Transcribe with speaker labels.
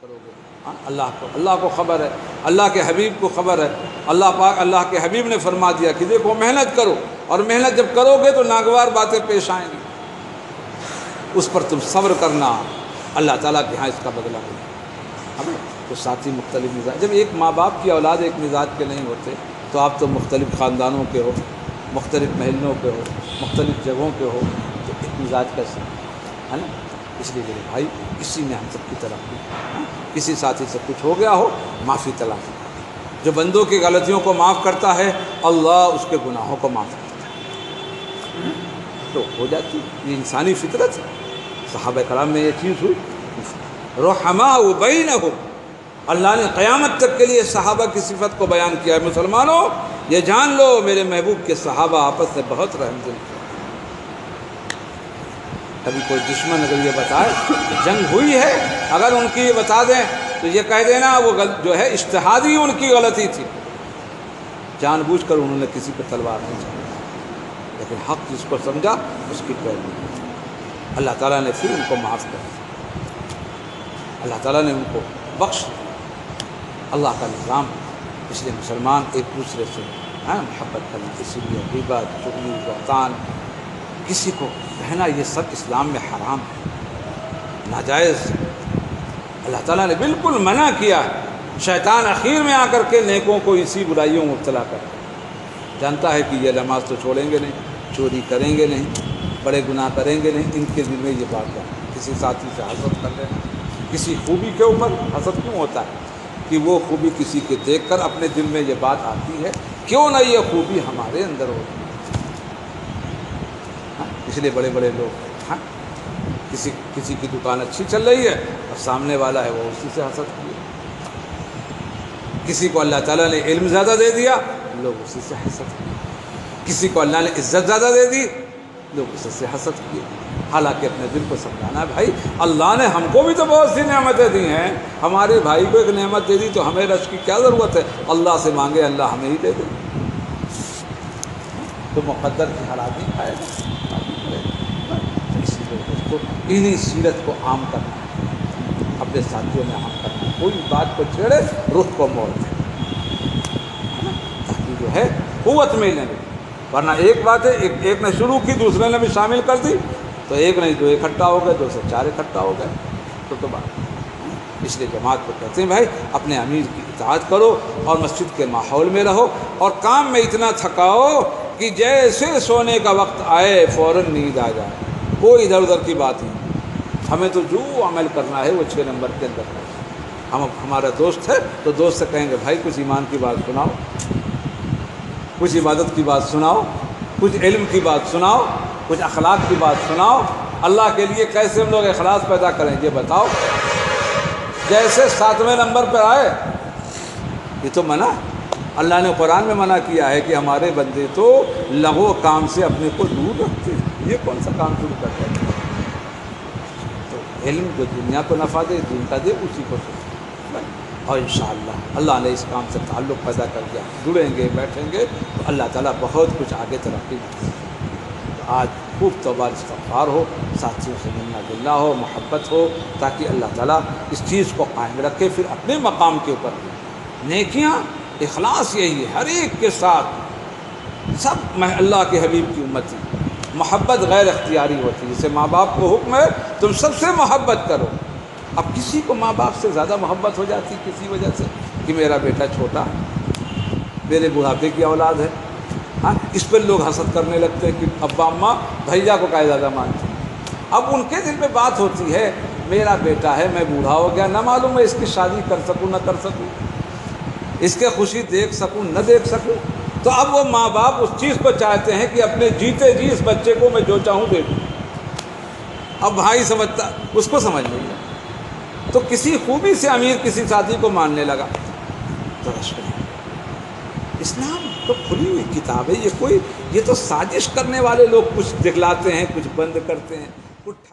Speaker 1: کرو گے؟ اللہ کو خبر ہے، اللہ کے حبیب کو خبر ہے۔ اللہ پاک، اللہ کے حبیب نے فرما دیا کہ دیکھو محنت کرو، اور محنت جب کرو گے تو ناگوار باتیں پیش آئیں گی، اس پر تم صبر کرنا، اللہ تعالیٰ کے ہاں اس کا بدلہ ہوگا۔ اب تو ساتھی مختلف مزاج، جب ایک ماں باپ کی اولاد ایک مزاج کے نہیں ہوتے تو آپ تو مختلف خاندانوں کے ہو، مختلف محلوں کے ہو، مختلف جگہوں کے ہو، تو ایک مزاج کیسے ہے نا؟ اس لیے میرے بھائی، اسی میں ہم سب کی ترقی، کسی ساتھی سے کچھ ہو گیا ہو، معافی تلاش، جو بندوں کی غلطیوں کو معاف کرتا ہے اللہ اس کے گناہوں کو معاف کرتا ہے، تو ہو جاتی، یہ انسانی فطرت ہے۔ صحابہ کرام میں یہ چیز ہوئی، رحماء بینہم، اللہ نے قیامت تک کے لیے صحابہ کی صفت کو بیان کیا ہے۔ مسلمانوں یہ جان لو میرے محبوب کے صحابہ آپس میں بہت رحم دل تھے۔ کبھی کوئی دشمن اگر یہ بتائے جنگ ہوئی ہے، اگر ان کی یہ بتا دیں تو یہ کہہ دینا وہ جو ہے اجتہادی ان کی غلطی تھی، جان بوجھ کر انہوں نے کسی پہ تلوار نہیں چلائی، لیکن حق جس کو سمجھا اس کی پیروی کی۔ اللہ تعالیٰ نے پھر ان کو معاف کر دیا، اللہ تعالیٰ نے ان کو بخش دیا۔ اللہ کا نظام، اس لیے مسلمان ایک دوسرے سے محبت کرنا، اسی لیے غیبت، چغلی، بہتان، کسی کو کہنا، یہ سب اسلام میں حرام ہے، ناجائز۔ اللہ تعالیٰ نے بالکل منع کیا ہے۔ شیطان اخیر میں آ کر کے نیکوں کو اسی برائیوں میں مبتلا کرتا ہے، جانتا ہے کہ یہ نماز تو چھوڑیں گے نہیں، چوری کریں گے نہیں، بڑے گناہ کریں گے نہیں، ان کے دل میں یہ بات ہے۔ کسی ساتھی سے حسد کر لینا، کسی خوبی کے اوپر حسد کیوں ہوتا ہے؟ کہ وہ خوبی کسی کے دیکھ کر اپنے دل میں یہ بات آتی ہے، کیوں نہ یہ خوبی ہمارے اندر ہو۔ اس لیے بڑے بڑے لوگ کسی کی دکان اچھی چل رہی ہے اور سامنے والا ہے وہ اسی سے حسد کیے، کسی کو اللہ تعالیٰ نے علم زیادہ دے دیا، لوگ اسی سے حسد کیے، کسی کو اللہ نے عزت زیادہ دے دی، لوگ اسی سے حسد کیے۔ حالانکہ اپنے دل کو سمجھانا ہے، بھائی اللہ نے ہم کو بھی تو بہت سی نعمتیں دی ہیں، ہمارے بھائی کو ایک نعمت دے دی تو ہمیں رزق کی کیا ضرورت ہے؟ اللہ سے مانگے، اللہ ہمیں ہی دے دے، تو مقدر کی حالات نہیں کھائے گا۔ اسی لیے اس کو انہی سیرت کو عام کرنا ہے، اپنے ساتھیوں میں عام کرنا ہے، کوئی بات کو چھیڑے رخ کو موڑ دے، تاکہ جو ہے قوت ملے۔ ورنہ ایک بات ہے، ایک نے شروع کی، دوسرے نے بھی شامل کر دی، تو ایک نہیں دو اکٹھا ہو گئے، دو سے چار اکٹھا ہو گئے، تو بات۔ اس لیے جماعت کو کہتے ہیں بھائی اپنے امیر کی اطاعت کرو اور مسجد کے ماحول میں رہو، اور کام میں اتنا تھکاؤ کہ جیسے سونے کا وقت آئے فوراً نیند آ جائے، کوئی ادھر ادھر کی بات نہیں۔ ہمیں تو جو عمل کرنا ہے وہ 6 نمبر کے اندر ہے۔ ہمارا دوست ہے تو دوست سے کہیں گے بھائی کچھ ایمان کی بات سناؤ، کچھ عبادت کی بات سناؤ، کچھ علم کی بات سناؤ، کچھ اخلاق کی بات سناؤ، اللہ کے لیے کیسے ہم لوگ اخلاص پیدا کریں یہ بتاؤ۔ جیسے 7ویں نمبر پر آئے، یہ تو منع، اللہ نے قرآن میں منع کیا ہے کہ ہمارے بندے تو لغو کام سے اپنے کو دور رکھتے ہیں، یہ کون سا کام شروع کرتے ہیں؟ تو علم جو دنیا کو نفع دے، دین کا دے، اسی کو سوچیں، اور انشاءاللہ اللہ نے اس کام سے تعلق پیدا کر دیا، جڑیں گے، بیٹھیں گے تو اللہ تعالیٰ بہت کچھ آگے ترقی دے۔ آج خوب توبہ استغفار ہو، ساتھیوں سے ملنا جلنا ہو، محبت ہو، تاکہ اللہ تعالیٰ اس چیز کو قائم رکھے۔ پھر اپنے مقام کے اوپر نیکیاں، اخلاص یہی ہے، ہر ایک کے ساتھ سب اللہ کے حبیب کی امتی، محبت غیر اختیاری ہوتی ہے، جیسے ماں باپ کو حکم ہے تم سب سے محبت کرو۔ اب کسی کو ماں باپ سے زیادہ محبت ہو جاتی کسی وجہ سے کہ میرا بیٹا چھوٹا ہے، میرے بڑھاپے کی اولاد ہے، اس پر لوگ حسد کرنے لگتے ہیں کہ ابا اماں بھیا کو کہے زیادہ مانتے ہیں۔ اب ان کے دل میں بات ہوتی ہے میرا بیٹا ہے، میں بوڑھا ہو گیا، نہ معلوم میں اس کی شادی کر سکوں نہ کر سکوں، اس کے خوشی دیکھ سکوں نہ دیکھ سکوں، تو اب وہ ماں باپ اس چیز کو چاہتے ہیں کہ اپنے جیتے جی اس بچے کو میں جو چاہوں دے دوں۔ اب بھائی سمجھتا، اس کو سمجھ نہیں ہے، تو کسی خوبی سے امیر کسی ساتھی کو ماننے لگا، تو اسلام تو کھلی ہوئی کتاب ہے، یہ تو سازش کرنے والے لوگ کچھ دکھلاتے ہیں، کچھ بند کرتے ہیں، کچھ